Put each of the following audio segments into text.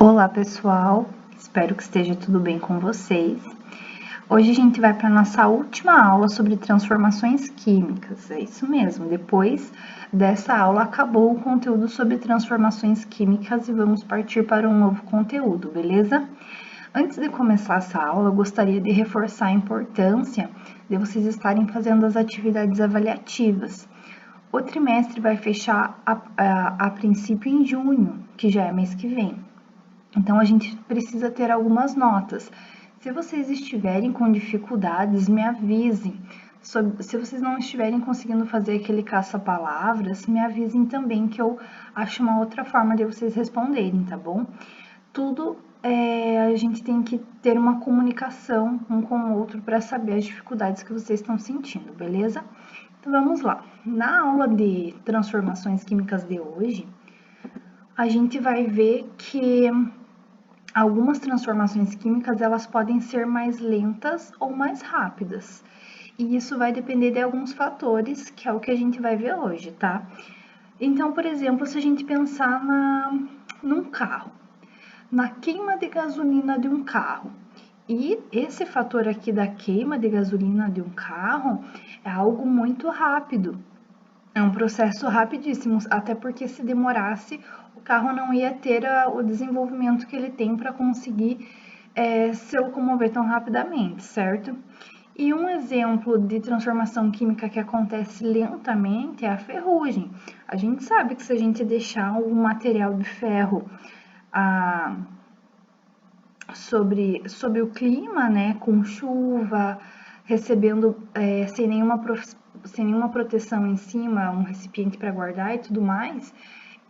Olá pessoal, espero que esteja tudo bem com vocês. Hoje a gente vai para a nossa última aula sobre transformações químicas, é isso mesmo. Depois dessa aula acabou o conteúdo sobre transformações químicas e vamos partir para um novo conteúdo, beleza? Antes de começar essa aula, eu gostaria de reforçar a importância de vocês estarem fazendo as atividades avaliativas. O trimestre vai fechar a princípio em junho, que já é mês que vem. Então, a gente precisa ter algumas notas. Se vocês estiverem com dificuldades, me avisem. Se vocês não estiverem conseguindo fazer aquele caça-palavras, me avisem também, que eu acho uma outra forma de vocês responderem, tá bom? Tudo a gente tem que ter uma comunicação um com o outro para saber as dificuldades que vocês estão sentindo, beleza? Então, vamos lá. Na aula de transformações químicas de hoje, a gente vai ver que algumas transformações químicas, elas podem ser mais lentas ou mais rápidas. E isso vai depender de alguns fatores, que é o que a gente vai ver hoje, tá? Então, por exemplo, se a gente pensar num carro, na queima de gasolina de um carro. E esse fator aqui da queima de gasolina de um carro é algo muito rápido. É um processo rapidíssimo, até porque se demorasse, o carro não ia ter o desenvolvimento que ele tem para conseguir se locomover tão rapidamente, certo? E um exemplo de transformação química que acontece lentamente é a ferrugem. A gente sabe que se a gente deixar um material de ferro sobre o clima, né, com chuva, recebendo sem nenhuma proteção em cima, um recipiente para guardar e tudo mais,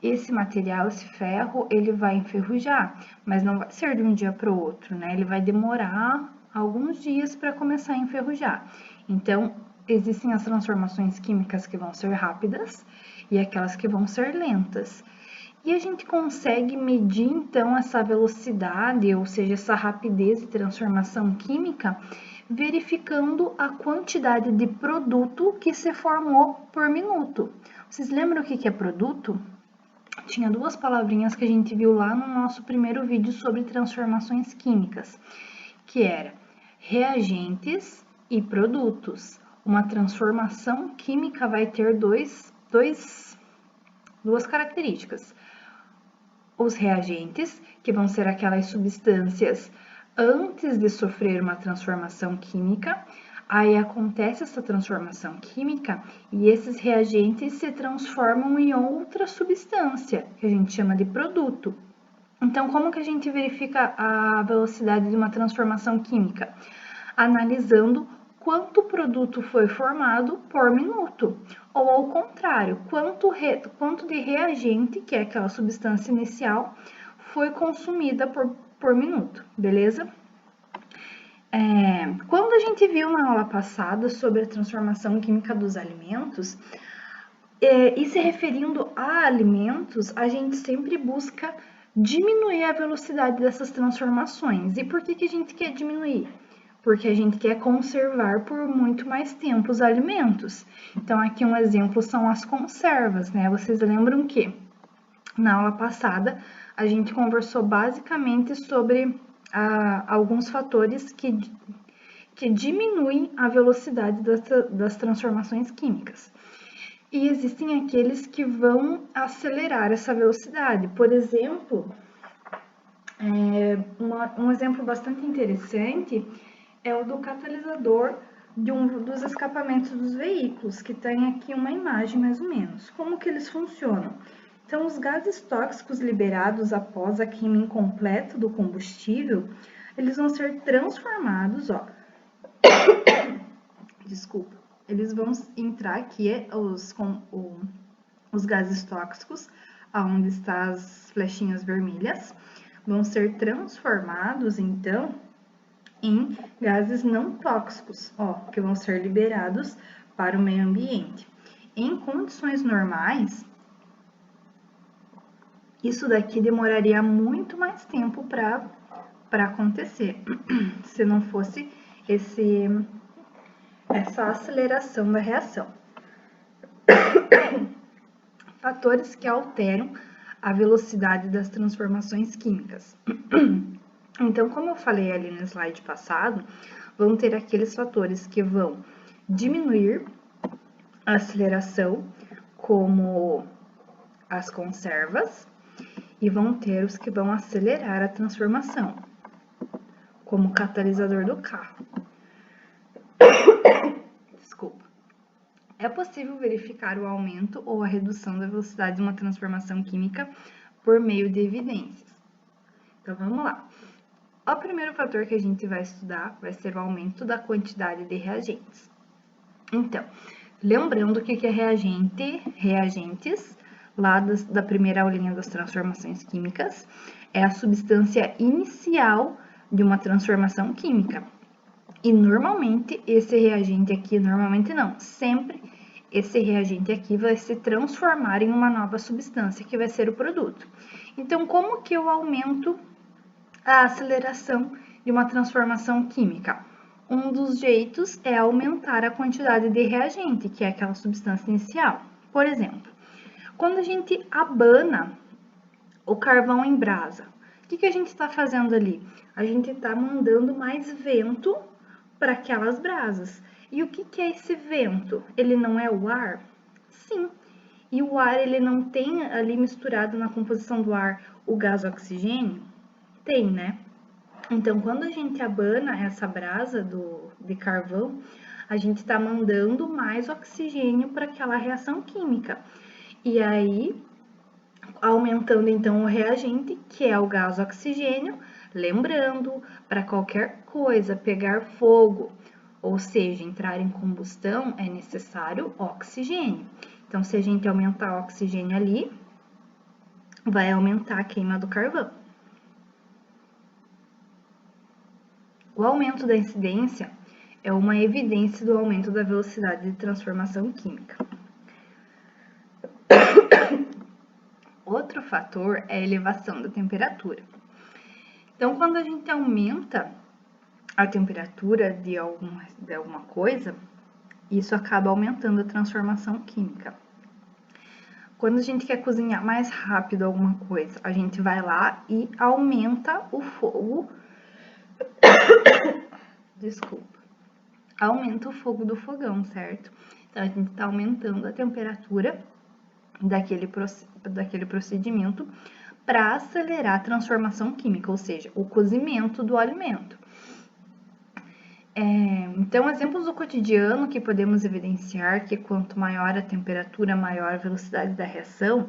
esse material, esse ferro, ele vai enferrujar, mas não vai ser de um dia para o outro, né? Ele vai demorar alguns dias para começar a enferrujar. Então, existem as transformações químicas que vão ser rápidas e aquelas que vão ser lentas. E a gente consegue medir, então, essa velocidade, ou seja, essa rapidez de transformação química, verificando a quantidade de produto que se formou por minuto. Vocês lembram o que é produto? Tinha duas palavrinhas que a gente viu lá no nosso primeiro vídeo sobre transformações químicas, que era reagentes e produtos. Uma transformação química vai ter duas características. Os reagentes, que vão ser aquelas substâncias antes de sofrer uma transformação química. Aí acontece essa transformação química e esses reagentes se transformam em outra substância, que a gente chama de produto. Então, como que a gente verifica a velocidade de uma transformação química? Analisando quanto produto foi formado por minuto, ou ao contrário, quanto de reagente, que é aquela substância inicial, foi consumida por minuto, beleza? Quando a gente viu na aula passada sobre a transformação química dos alimentos, e se referindo a alimentos, a gente sempre busca diminuir a velocidade dessas transformações. E por que a gente quer diminuir? Porque a gente quer conservar por muito mais tempo os alimentos. Então, aqui um exemplo são as conservas, né? Vocês lembram que na aula passada a gente conversou basicamente sobre alguns fatores que diminuem a velocidade das transformações químicas. E existem aqueles que vão acelerar essa velocidade. Por exemplo, um exemplo bastante interessante é o do catalisador de dos escapamentos dos veículos, que tem aqui uma imagem mais ou menos. Como que eles funcionam? Então, os gases tóxicos liberados após a queima incompleta do combustível, eles vão ser transformados, desculpa, eles vão entrar aqui, os gases tóxicos, aonde estão as flechinhas vermelhas, vão ser transformados, então, em gases não tóxicos, que vão ser liberados para o meio ambiente. Em condições normais, isso daqui demoraria muito mais tempo para acontecer, se não fosse essa aceleração da reação. Fatores que alteram a velocidade das transformações químicas. Então, como eu falei ali no slide passado, vão ter aqueles fatores que vão diminuir a aceleração, como as conservas, e vão ter os que vão acelerar a transformação, como o catalisador do carro. Desculpa. É possível verificar o aumento ou a redução da velocidade de uma transformação química por meio de evidências. Então, vamos lá. O primeiro fator que a gente vai estudar vai ser o aumento da quantidade de reagentes. Então, lembrando o que é reagente? Reagentes, lá da primeira aulinha das transformações químicas, é a substância inicial de uma transformação química. E normalmente esse reagente aqui, normalmente não, sempre esse reagente aqui vai se transformar em uma nova substância, que vai ser o produto. Então, como que eu aumento a aceleração de uma transformação química? Um dos jeitos é aumentar a quantidade de reagente, que é aquela substância inicial. Por exemplo, quando a gente abana o carvão em brasa, o que a gente está fazendo ali? A gente está mandando mais vento para aquelas brasas. E o que é esse vento? Ele não é o ar? Sim. E o ar, ele não tem ali misturado na composição do ar o gás oxigênio? Tem, né? Então, quando a gente abana essa brasa de carvão, a gente está mandando mais oxigênio para aquela reação química. E aí, aumentando então o reagente, que é o gás oxigênio, lembrando, para qualquer coisa pegar fogo, ou seja, entrar em combustão, é necessário oxigênio. Então, se a gente aumentar o oxigênio ali, vai aumentar a queima do carvão. O aumento da incidência é uma evidência do aumento da velocidade de transformação química. Outro fator é a elevação da temperatura. Então, quando a gente aumenta a temperatura de alguma coisa, isso acaba aumentando a transformação química. Quando a gente quer cozinhar mais rápido alguma coisa, a gente vai lá e aumenta o fogo. Desculpa. Aumenta o fogo do fogão, certo? Então, a gente está aumentando a temperatura daquele procedimento para acelerar a transformação química, ou seja, o cozimento do alimento. Então, exemplos do cotidiano que podemos evidenciar que quanto maior a temperatura, maior a velocidade da reação,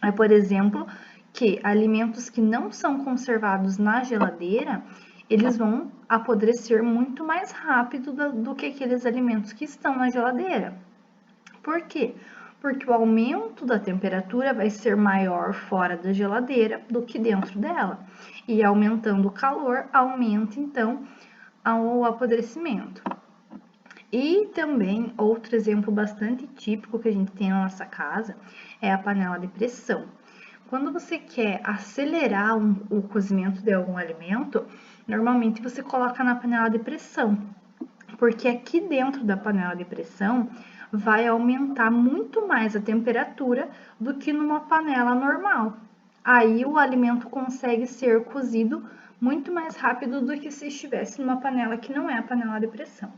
é, por exemplo, que alimentos que não são conservados na geladeira, eles vão apodrecer muito mais rápido do que aqueles alimentos que estão na geladeira. Por quê? Porque o aumento da temperatura vai ser maior fora da geladeira do que dentro dela. E aumentando o calor, aumenta então o apodrecimento. E também, outro exemplo bastante típico que a gente tem na nossa casa é a panela de pressão. Quando você quer acelerar o cozimento de algum alimento, normalmente você coloca na panela de pressão, porque aqui dentro da panela de pressão vai aumentar muito mais a temperatura do que numa panela normal. Aí o alimento consegue ser cozido muito mais rápido do que se estivesse numa panela que não é a panela de pressão.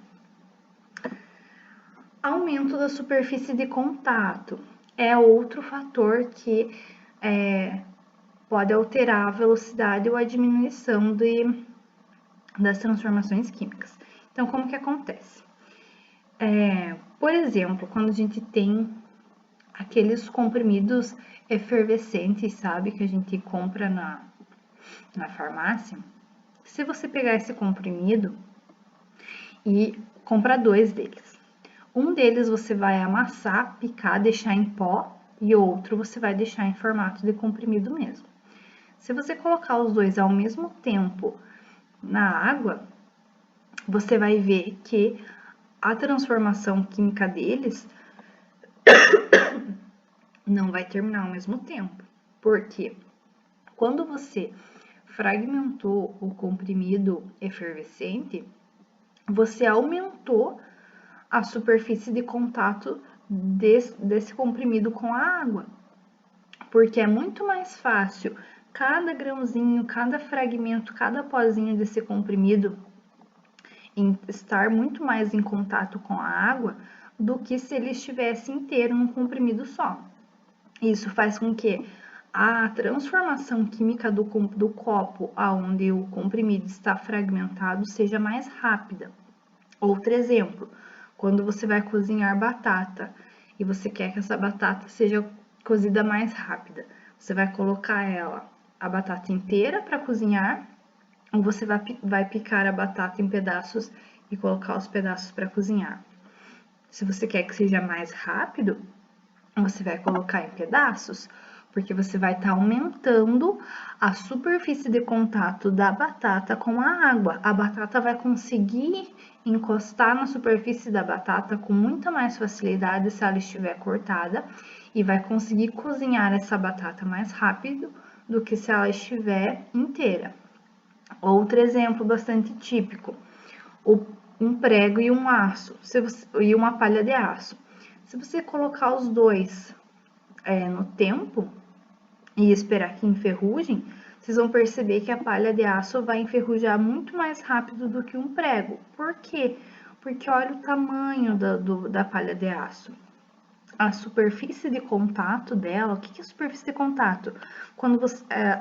Aumento da superfície de contato é outro fator que pode alterar a velocidade ou a diminuição das transformações químicas. Então, como que acontece? Por exemplo, quando a gente tem aqueles comprimidos efervescentes, sabe, que a gente compra na farmácia, se você pegar esse comprimido e comprar 2 deles, um deles você vai amassar, picar, deixar em pó, e outro você vai deixar em formato de comprimido mesmo. Se você colocar os dois ao mesmo tempo na água, você vai ver que a transformação química deles não vai terminar ao mesmo tempo. Porque quando você fragmentou o comprimido efervescente, você aumentou a superfície de contato desse comprimido com a água. porque é muito mais fácil cada grãozinho, cada fragmento, cada pozinho desse comprimido estar muito mais em contato com a água do que se ele estivesse inteiro num comprimido só. Isso faz com que a transformação química do copo aonde o comprimido está fragmentado seja mais rápida. Outro exemplo, quando você vai cozinhar batata e você quer que essa batata seja cozida mais rápida, você vai colocar a batata inteira para cozinhar, ou você vai picar a batata em pedaços e colocar os pedaços para cozinhar. Se você quer que seja mais rápido, você vai colocar em pedaços, porque você vai estar aumentando a superfície de contato da batata com a água. A batata vai conseguir encostar na superfície da batata com muita mais facilidade se ela estiver cortada e vai conseguir cozinhar essa batata mais rápido do que se ela estiver inteira. Outro exemplo bastante típico, um prego e um aço, e uma palha de aço. Se você colocar os dois no tempo e esperar que enferrujem, vocês vão perceber que a palha de aço vai enferrujar muito mais rápido do que um prego. Por quê? Porque olha o tamanho da palha de aço. A superfície de contato dela, o que é superfície de contato? Quando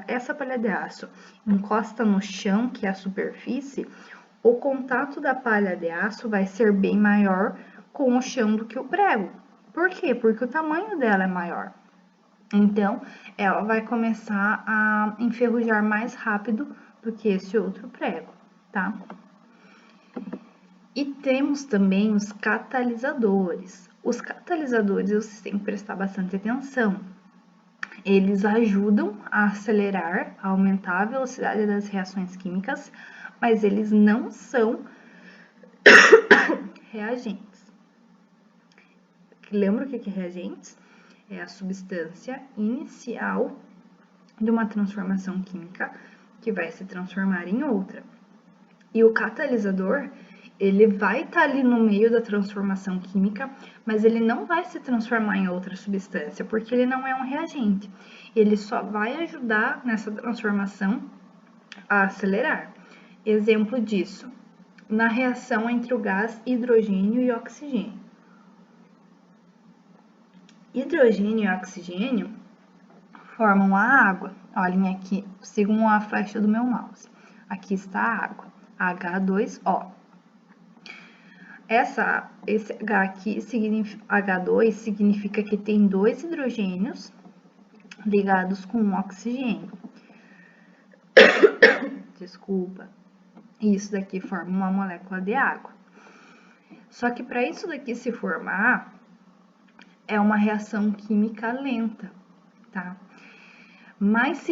essa palha de aço encosta no chão, que é a superfície, o contato da palha de aço vai ser bem maior com o chão do que o prego. Por quê? Porque o tamanho dela é maior. Então, ela vai começar a enferrujar mais rápido do que esse outro prego, tá? E temos também os catalisadores. Os catalisadores, vocês têm que prestar bastante atenção. Eles ajudam a acelerar, a aumentar a velocidade das reações químicas, mas eles não são reagentes. Lembra o que é reagentes? É a substância inicial de uma transformação química que vai se transformar em outra. E o catalisador, ele vai estar ali no meio da transformação química, mas ele não vai se transformar em outra substância, porque ele não é um reagente. Ele só vai ajudar nessa transformação a acelerar. Exemplo disso, na reação entre o gás hidrogênio e oxigênio. Hidrogênio e oxigênio formam a água. Olhem aqui, sigam a flecha do meu mouse. Aqui está a água, H2O. Esse H aqui, H2, significa que tem dois hidrogênios ligados com um oxigênio. Desculpa. Isso daqui forma uma molécula de água. Só que para isso daqui se formar, é uma reação química lenta, tá? Mas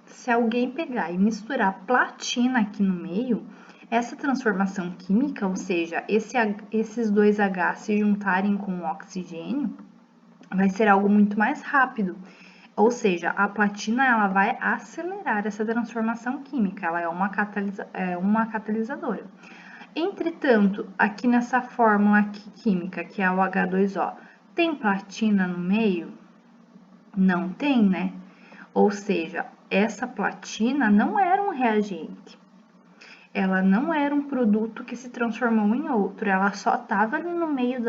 se alguém pegar e misturar platina aqui no meio, essa transformação química, ou seja, esses dois H se juntarem com o oxigênio, vai ser algo muito mais rápido. Ou seja, a platina ela vai acelerar essa transformação química, ela é uma catalisadora. Entretanto, aqui nessa fórmula química, que é o H2O, tem platina no meio? Não tem, né? Ou seja, essa platina não era um reagente. Ela não era um produto que se transformou em outro, ela só estava ali no meio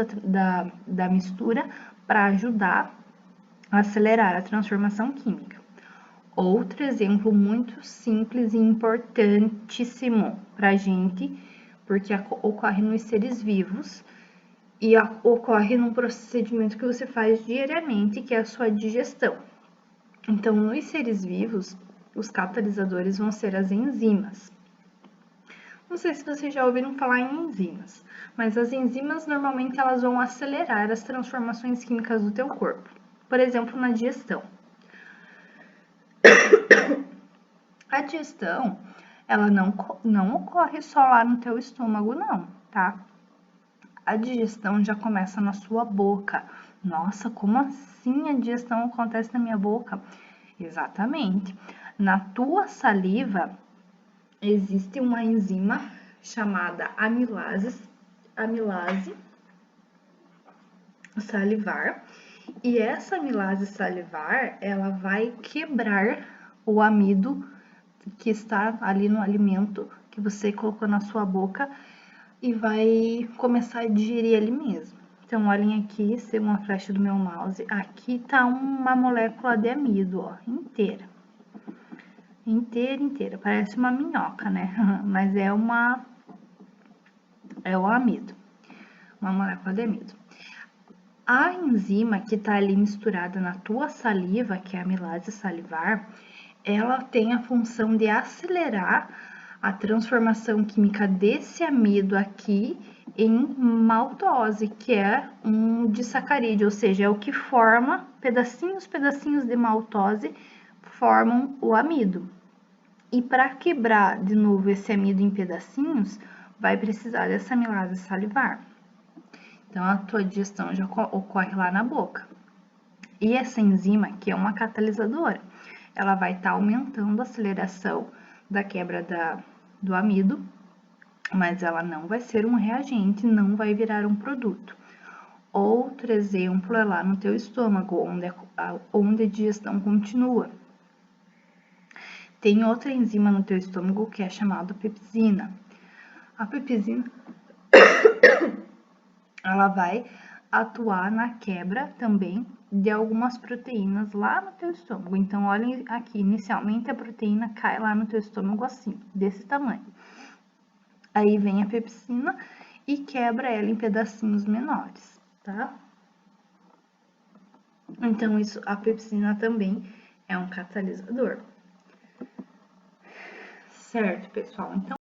da mistura para ajudar a acelerar a transformação química. Outro exemplo muito simples e importantíssimo para a gente, porque ocorre nos seres vivos e ocorre num procedimento que você faz diariamente, que é a sua digestão. Então, nos seres vivos, os catalisadores vão ser as enzimas. Não sei se vocês já ouviram falar em enzimas, mas as enzimas normalmente elas vão acelerar as transformações químicas do teu corpo. Por exemplo, na digestão. A digestão, ela não ocorre só lá no teu estômago, não, tá? A digestão já começa na sua boca. Nossa, como assim a digestão acontece na minha boca? Exatamente. Na tua saliva existe uma enzima chamada amilase salivar, E essa amilase salivar, ela vai quebrar o amido que está ali no alimento que você colocou na sua boca e vai começar a digerir ele mesmo. Então, olhem aqui, segue uma flecha do meu mouse, aqui tá uma molécula de amido, ó, inteira. Inteira, parece uma minhoca, né? Mas é o amido, uma molécula de amido. A enzima que tá ali misturada na tua saliva, que é a amilase salivar, ela tem a função de acelerar a transformação química desse amido aqui em maltose, que é um disacarídeo, ou seja, é o que forma pedacinhos de maltose formam o amido. E para quebrar de novo esse amido em pedacinhos, vai precisar dessa amilase salivar. Então, a tua digestão já ocorre lá na boca. E essa enzima, que é uma catalisadora, ela vai estar aumentando a aceleração da quebra do amido, mas ela não vai ser um reagente, não vai virar um produto. Outro exemplo é lá no teu estômago, onde a digestão continua. Tem outra enzima no teu estômago que é chamada pepsina. A pepsina, ela vai atuar na quebra também de algumas proteínas lá no teu estômago. Então, olhem aqui, inicialmente a proteína cai lá no teu estômago assim, desse tamanho. Aí vem a pepsina e quebra ela em pedacinhos menores, tá? Então, a pepsina também é um catalisador. Certo, pessoal? Então,